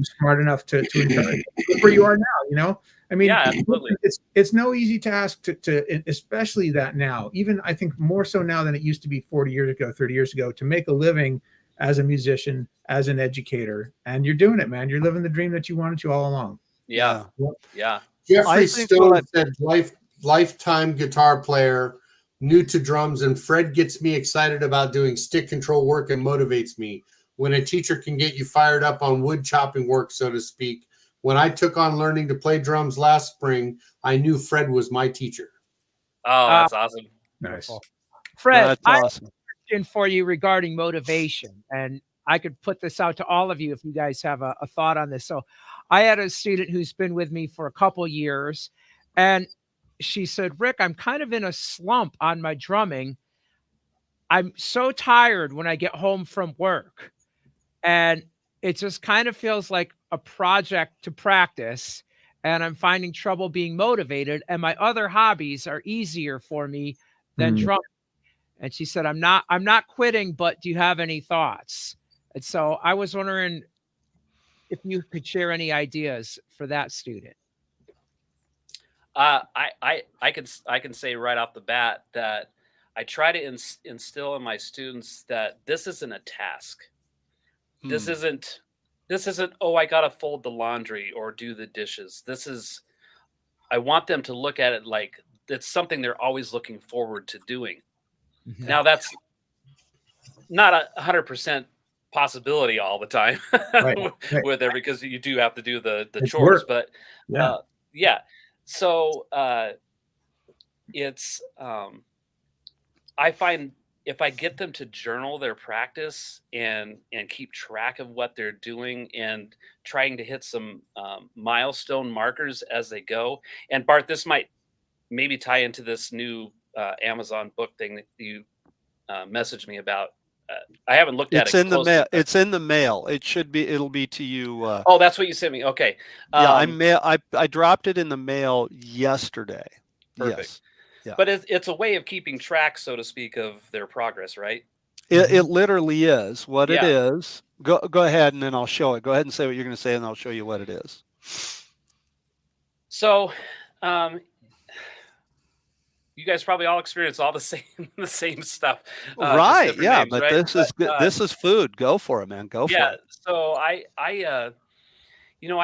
smart enough to encourage where you are now. You know, I mean, Yeah, absolutely. it's no easy task to especially that now. Even I think more so now than it used to be 40 years ago, 30 years ago, to make a living as a musician, as an educator, and you're doing it, man. You're living the dream that you wanted to all along. Yeah. Yeah. Yeah. Jeffrey think Stone said lifetime guitar player, new to drums, and Fred gets me excited about doing stick control work and motivates me. When a teacher can get you fired up on wood chopping work, so to speak. When I took on learning to play drums last spring, I knew Fred was my teacher. Oh, that's awesome. Nice. Fred, That's I have awesome. a question for you regarding motivation, and I could put this out to all of you if you guys have a thought on this. So I had a student who's been with me for a couple years, and she said, Rick, I'm kind of in a slump on my drumming. I'm so tired when I get home from work, and it just kind of feels like a project to practice, and I'm finding trouble being motivated, and my other hobbies are easier for me than drumming. And she said, I'm not quitting, but do you have any thoughts? And so I was wondering if you could share any ideas for that student. I can say right off the bat that I try to instill in my students that this isn't a task. This Hmm. isn't, oh, I gotta fold the laundry or do the dishes. I want them to look at it like it's something they're always looking forward to doing. Now that's not 100% possibility all the time Right. with it, because you do have to do the It's chores, work. but Yeah. yeah. So it's I find if I get them to journal their practice and keep track of what they're doing and trying to hit some milestone markers as they go. And Bart, this might maybe tie into this new Amazon book thing that you messaged me about. I haven't looked at It's it in the closely, mail. but It's in the mail. It'll be to you. oh, that's what you sent me. Okay. Yeah, I dropped it in the mail yesterday. Perfect. Yes. Yeah. But it's a way of keeping track, so to speak, of their progress, right? It literally is what it Yeah. is. Go ahead and then I'll show it. Go ahead and say what you're going to say and I'll show you what it is. So, you guys probably all experience all the same stuff. Just Right. different Yeah, names, but right? this is food. Go for it, man. Go for Yeah. it. So I I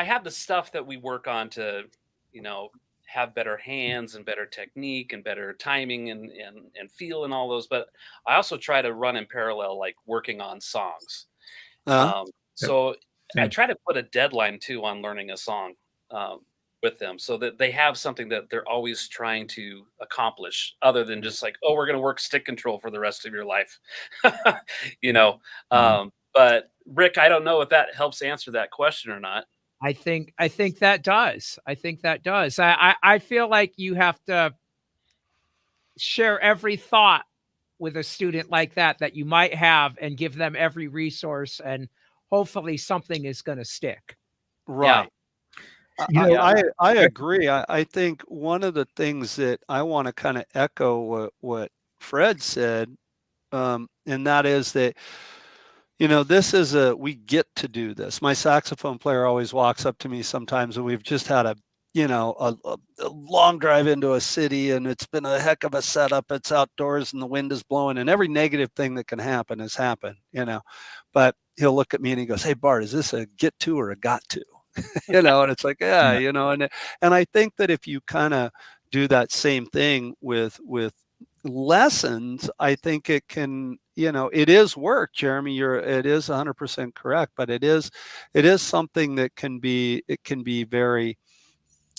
have the stuff that we work on to, have better hands and better technique and better timing and feel and all those. But I also try to run in parallel, like working on songs. Uh, So I Same. try to put a deadline too on learning a song with them, so that they have something that they're always trying to accomplish, other than just like, oh, we're going to work stick control for the rest of your life, you know. But Rick, I don't know if that helps answer that question or not. I think that does. I think that does. I feel like you have to share every thought with a student like that you might have, and give them every resource, and hopefully something is going to stick. right. You know, I agree. I think one of the things that I want to kind of echo what Fred said, and that is that, we get to do this. My saxophone player always walks up to me sometimes, and we've just had a long drive into a city, and it's been a heck of a setup. It's outdoors and the wind is blowing, and every negative thing that can happen has happened, but he'll look at me and he goes, "Hey, Bart, is this a get to or a got to?" And it's like, yeah, and I think that if you kind of do that same thing with lessons, I think it can, it is work, Jeremy. It is 100% correct, but it is something that can be very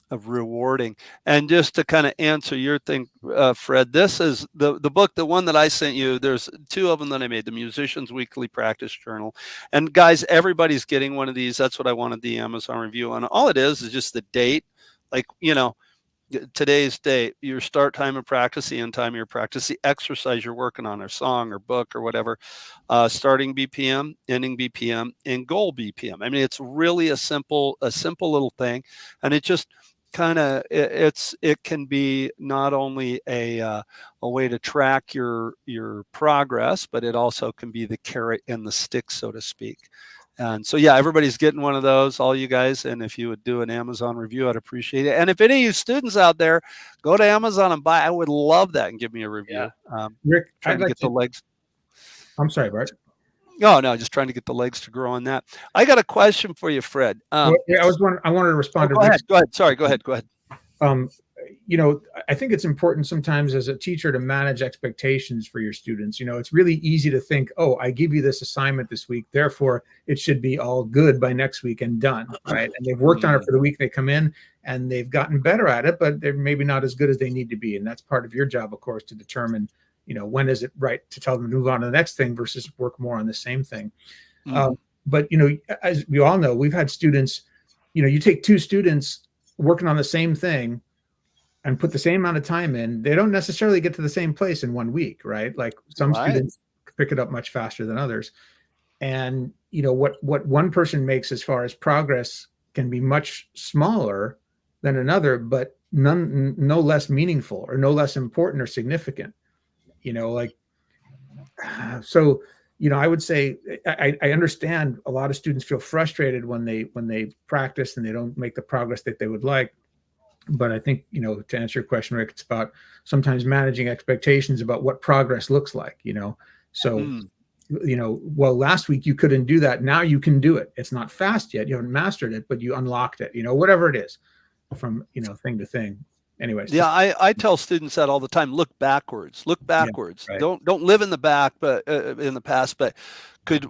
rewarding. And just to kind of answer your thing, Fred, this is the book, the one that I sent you. There's two of them that I made, the Musician's Weekly Practice Journal. And guys, everybody's getting one of these. That's what I wanted the Amazon review on. All it is just the date, like, today's date, your start time of practice, the end time of your practice, the exercise you're working on, or song or book or whatever, starting BPM, ending BPM, and goal BPM. I mean, it's really a simple little thing, and it just kind of it can be not only a way to track your progress, but it also can be the carrot and the stick, so to speak. And so, yeah, everybody's getting one of those, all you guys. And if you would do an Amazon review, I'd appreciate it. And if any of you students out there, go to Amazon and buy. I would love that and give me a review. Rick, Trying I'd to like get the legs. I'm sorry, Bart. Oh, no, just trying to get the legs to grow on that. I got a question for you, Fred. I wanted to respond to go Rick's. ahead. Go ahead. Sorry, go ahead. Go ahead. I think it's important sometimes as a teacher to manage expectations for your students. It's really easy to think, oh, I give you this assignment this week, therefore it should be all good by next week and done, right? And they've worked on it for the week, they come in and they've gotten better at it, but they're maybe not as good as they need to be. And that's part of your job, of course, to determine, when is it right to tell them to move on to the next thing versus work more on the same thing. But, as we all know, we've had students, you take two students working on the same thing and put the same amount of time in, they don't necessarily get to the same place in 1 week, right? Like some students pick it up much faster than others. And, what one person makes as far as progress can be much smaller than another, but no less meaningful or no less important or significant, so, I would say I understand a lot of students feel frustrated when they practice and they don't make the progress that they would like. But I think, to answer your question, Rick, it's about sometimes managing expectations about what progress looks like, So, well, last week you couldn't do that. Now you can do it. It's not fast yet. You haven't mastered it, but you unlocked it, whatever it is from, thing to thing. Anyways. Yeah, I tell students that all the time. Look backwards. Look backwards. Yeah, right. Don't live in the back, but in the past. But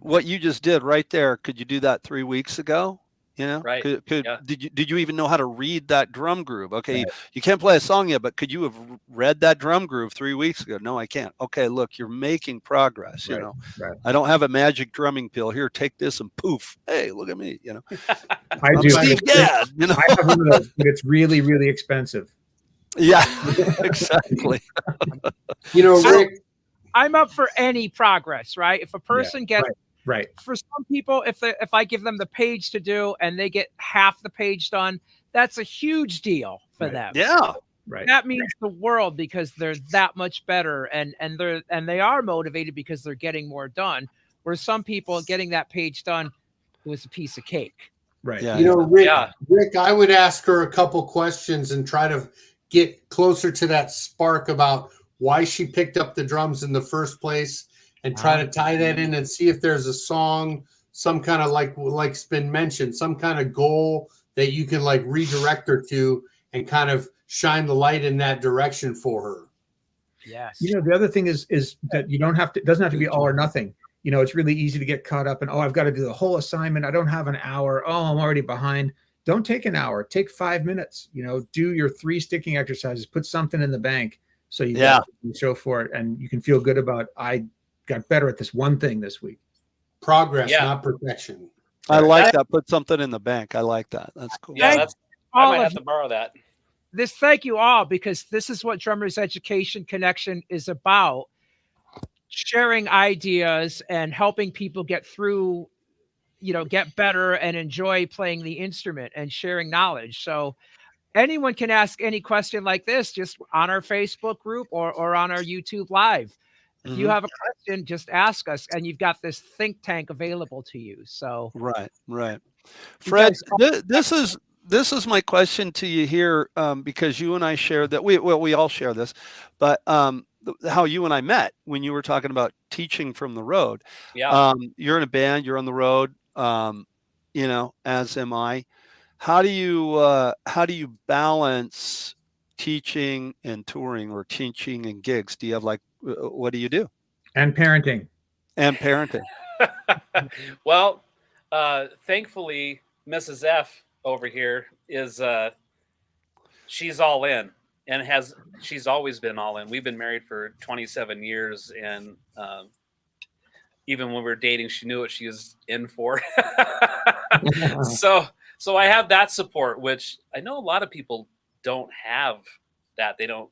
what you just did right there? Could you do that 3 weeks ago? Right. Did you even know how to read that drum groove? Okay, Right. you can't play a song yet, but could you have read that drum groove 3 weeks ago? No, I can't. Okay, look, you're making progress. Right. I don't have a magic drumming pill here. Take this and poof. Hey, look at me. I I'm do. Steve Gadd. I have one of those, but it's really, really expensive. Yeah, exactly. Rick. I'm up for any progress, right? If a person gets right. For some people, if I give them the page to do and they get half the page done, that's a huge deal for them. Yeah. Right. That means the world because they're that much better and they are motivated because they're getting more done. Where some people getting that page done was a piece of cake. Right. Yeah. Rick, I would ask her a couple questions and try to get closer to that spark about why she picked up the drums in the first place and try to tie that in and see if there's a song, some kind of like's been mentioned, some kind of goal that you can redirect her to and kind of shine the light in that direction for her. Yes. The other thing is that it doesn't have to be all or nothing. It's really easy to get caught up in, I've got to do the whole assignment. I don't have an hour. I'm already behind. Don't take an hour. Take 5 minutes. Do your 3 sticking exercises. Put something in the bank so you show for it, and you can feel good about I got better at this one thing this week. Progress, not perfection. I like that. Put something in the bank. I like that. That's cool. Yeah, I might have to borrow that. Thank you all, because this is what Drummers Education Connection is about. Sharing ideas and helping people get through, get better and enjoy playing the instrument and sharing knowledge. So anyone can ask any question like this just on our Facebook group or on our YouTube Live. If you have a question, just ask us, and you've got this think tank available to you. So right. Fred, this is my question to you here, because you and I share that we all share this, but how you and I met when you were talking about teaching from the road. Yeah. You're in a band, you're on the road, as am I. How do you balance teaching and touring, or teaching and gigs? Do you have what do you do? And parenting. Well, thankfully, Mrs. F over here is she's all in, and she's always been all in. We've been married for 27 years, and even when we were dating, she knew what she was in for. So I have that support, which I know a lot of people don't have that. They don't,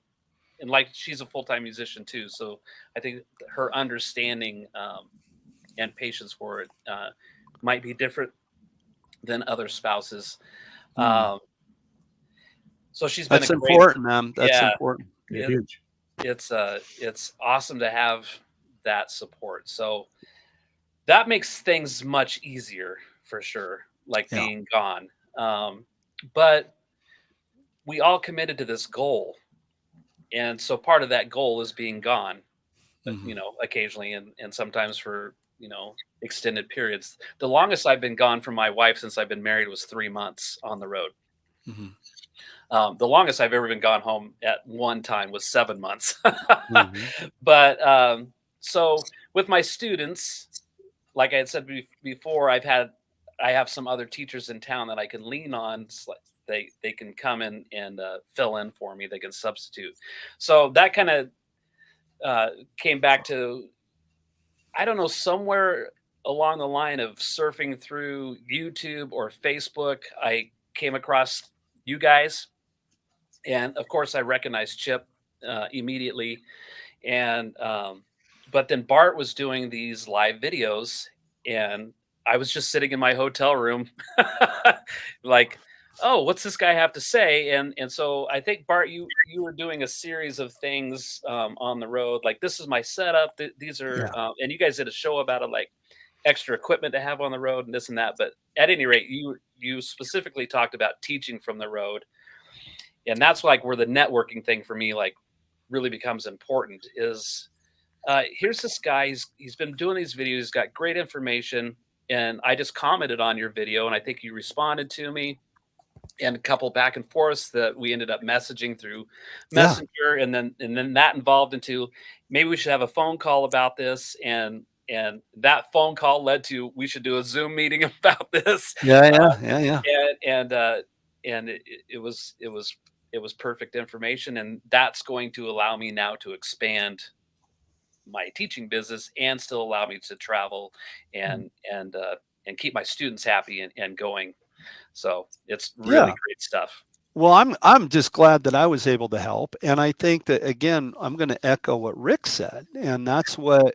and she's a full-time musician too. So I think her understanding and patience for it might be different than other spouses. So she's been important, man. That's important. Huge. It's awesome to have that support. So that makes things much easier for sure, like Yeah. being gone. But we all committed to this goal. And so part of that goal is being gone, Mhm. you know, occasionally and sometimes for, you know, extended periods. The longest I've been gone from my wife since I've been married was 3 months on the road. Mhm. The longest I've ever been gone home at one time was 7 months. Mhm. But so with my students, like I had said before, I have some other teachers in town that I can lean on. They can come in and fill in for me. They can substitute. So that kind of came back to, I don't know, somewhere along the line of surfing through YouTube or Facebook. I came across you guys, and of course, I recognized Chip immediately. And but then Bart was doing these live videos, and I was just sitting in my hotel room, like, oh, what's this guy have to say? And so I think Bart, you were doing a series of things on the road, like this is my setup. These are, Yeah. and you guys did a show about it, like extra equipment to have on the road and this and that. But at any rate, you specifically talked about teaching from the road, and that's like where the networking thing for me like really becomes important. Is here's this guy. He's been doing these videos. He's got great information, and I just commented on your video, and I think you responded to me, and a couple back and forths that we ended up messaging through Yeah. Messenger, and then that involved into maybe we should have a phone call about this, and that phone call led to we should do a Zoom meeting about this, Yeah. uh, Yeah. Yeah. Yeah. and it was perfect information, and that's going to allow me now to expand my teaching business and still allow me to travel and and keep my students happy and going. So it's really Yeah. great stuff. Well, I'm just glad that I was able to help, and I think that again, I'm going to echo what Rick said, and that's what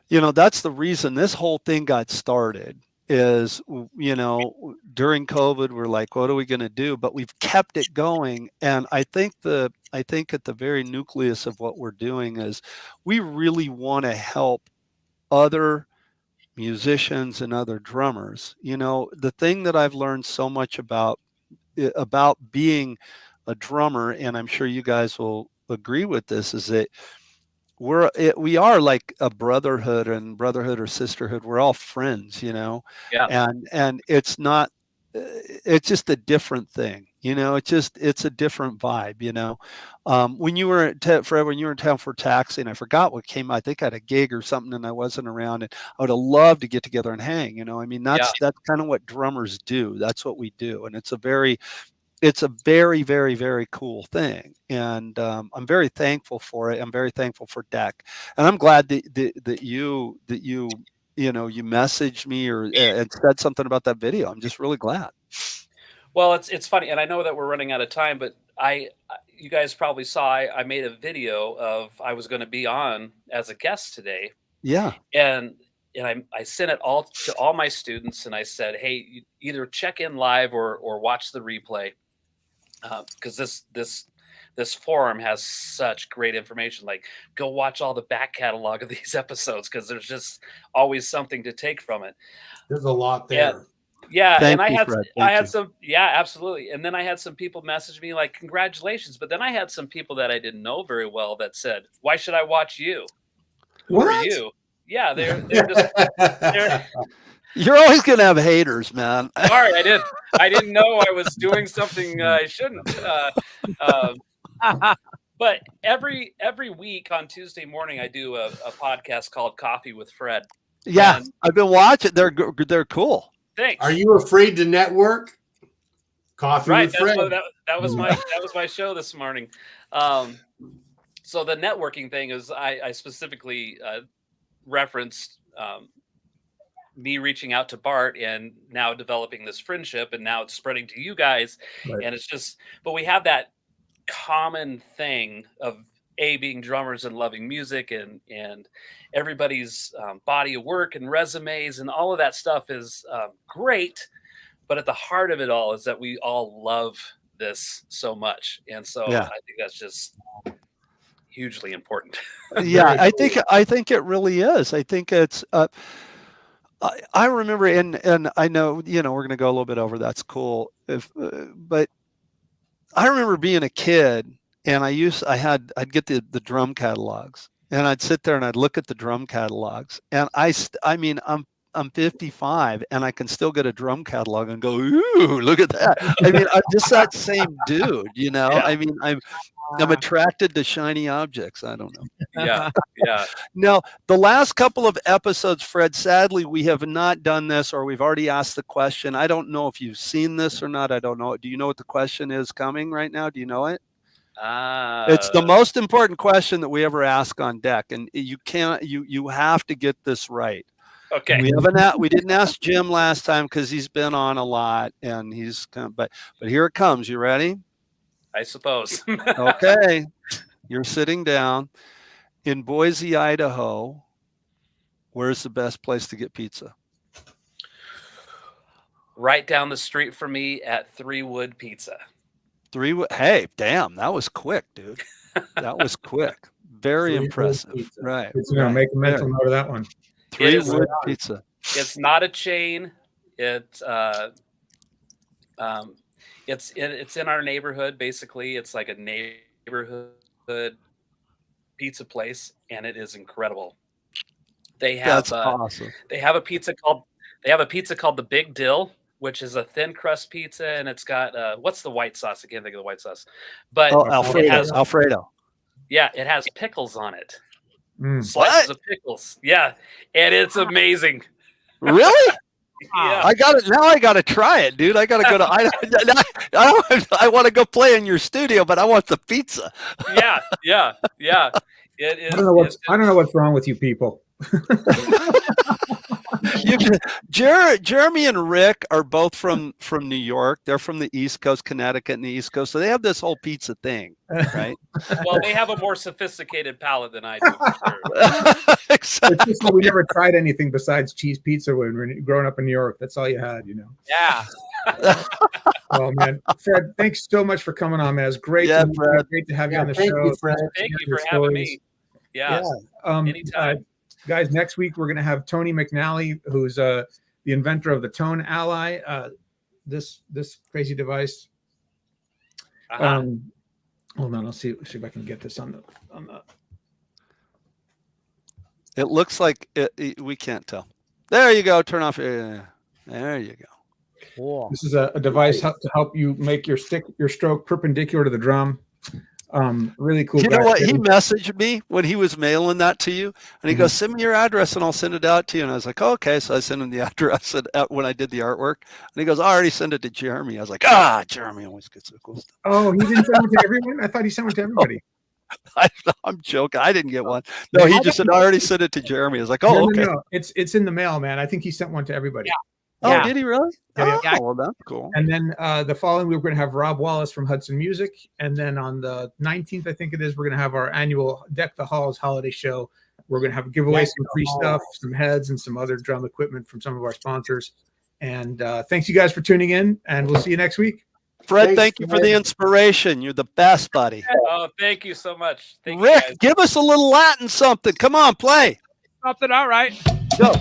that's the reason this whole thing got started. Is during COVID, we're like, what are we going to do? But we've kept it going, and I think at the very nucleus of what we're doing is we really want to help other musicians and other drummers. The thing that I've learned so much about being a drummer, and I'm sure you guys will agree with this, is that we are like a brotherhood or sisterhood. We're all friends, Yeah. and it's not. It's just a different thing, it's a different vibe, when you were Fred, when you were in town for taxing, I forgot what came. I think I had a gig or something, and I wasn't around, and I would have loved to get together and hang. I mean, Yeah. that's kind of what drummers do. That's what we do, and it's a very, very, very cool thing, and I'm very thankful for it. I'm very thankful for D.E.C, and I'm glad that you messaged me or and said something about that video. I'm just really glad. Well, it's funny, and I know that we're running out of time, but you guys probably saw I made a video of I was going to be on as a guest today, Yeah, and I sent it all to all my students, and I said, hey, you either check in live or watch the replay, because this forum has such great information. Like, go watch all the back catalog of these episodes because there's just always something to take from it. There's a lot Yeah, there. yeah, thank and you, Fred. I Thank had you. some, yeah, absolutely. And then I had some people message me like, congratulations. But then I had some people that I didn't know very well that said, why should I watch you? Who are What? you? Yeah, they're just they're You're always gonna have haters, man. sorry, I didn't know I was doing something I shouldn't. But every week on Tuesday morning I do a podcast called Coffee with Fred. Yeah, And I've been watching. They're cool. thanks. Are you afraid to network? Coffee Right, with Fred. that was my show this morning. So the networking thing is I specifically referenced me reaching out to Bart and now developing this friendship, and now it's spreading to you guys. Right. And it's just, but we have that common thing of being drummers and loving music, and everybody's body of work and resumes and all of that stuff is great. But at the heart of it all is that we all love this so much. And so Yeah. I think that's just hugely important. Yeah, Very I think it really is. I think it's I remember, and I know, we're going to go a little bit over. That's cool. But I remember being a kid, and I'd get the drum catalogs, and I'd sit there and I'd look at the drum catalogs, and I mean, I'm 55, and I can still get a drum catalog and go, ooh, look at that. I mean, I'm just that same dude, Yeah. I mean, I'm attracted to shiny objects. I don't know. Yeah. Yeah. Now, the last couple of episodes, Fred, sadly, we have not done this, or we've already asked the question. I don't know if you've seen this or not. I don't know. Do you know what the question is coming right now? Do you know it? It's the most important question that we ever ask on deck, and you have to get this right. Okay. We didn't ask Jim last time because he's been on a lot, and but here it comes. You ready? I suppose. Okay. You're sitting down in Boise, Idaho. Where's the best place to get pizza? Right down the street from me at 3 Wood Pizza. Hey, damn, that was quick, dude. That was quick. Very impressive. Right. Make a mental note of that one. 3 Wood Pizza. It's not a chain. It's in our neighborhood. Basically, it's like a neighborhood pizza place, and it is incredible. They have That's awesome. They have a pizza called the Big Dill, which is a thin crust pizza, and it's got what's the white sauce? I can't think of the white sauce, but Alfredo. Yeah, it has pickles on it. What? Slices of pickles. Yeah, and it's amazing. Really? Yeah. I got to try it, dude. I got to go to I want to go play in your studio, but I want the pizza. Yeah. It is. I don't know what's wrong with you people. Jeremy and Rick are both from New York. They're from the East Coast, Connecticut, and the East Coast, so they have this whole pizza thing, right? Well, they have a more sophisticated palate than I do. For sure. Exactly. It's just we never tried anything besides cheese pizza when we were growing up in New York. That's all you had, Yeah. Oh man, Fred, thanks so much for coming on, man. It's great. Yeah, Great to have you on the thank show. you, Fred. Thank you for having me. Yeah. Anytime. Guys, next week we're going to have Tony McNally, who's the inventor of the Tone Ally, this crazy device. Hold on, I'll see if I can get this on the. It looks like we can't tell. There you go. Turn off. There you go. Cool. This is a device to help you make your stroke perpendicular to the drum. Really cool. You know what? He messaged me when he was mailing that to you, and he goes, "Send me your address, and I'll send it out to you." And I was like, "Okay." So I sent him the address when I did the artwork, and he goes, "I already sent it to Jeremy." I was like, Jeremy always gets the cool stuff. Oh, he didn't send it to everyone? I thought he sent it to everybody. I'm joking. I didn't get one. No, he just said, "I already sent it to Jeremy." I was like, "Oh, okay." No. It's in the mail, man. I think he sent one to everybody. Oh, did he really? Yeah. Oh, well, that's cool. And then the following week, we're going to have Rob Wallace from Hudson Music. And then on the 19th, I think it is, we're going to have our annual Deck the Halls holiday show. We're going to have a giveaway, some free stuff, some heads, and some other drum equipment from some of our sponsors. And thanks, you guys, for tuning in. And we'll see you next week. Fred, thank you for the inspiration. You're the best, buddy. Oh, thank you so much. Rick, give us a little Latin something. Come on, play. Something, all right. Go.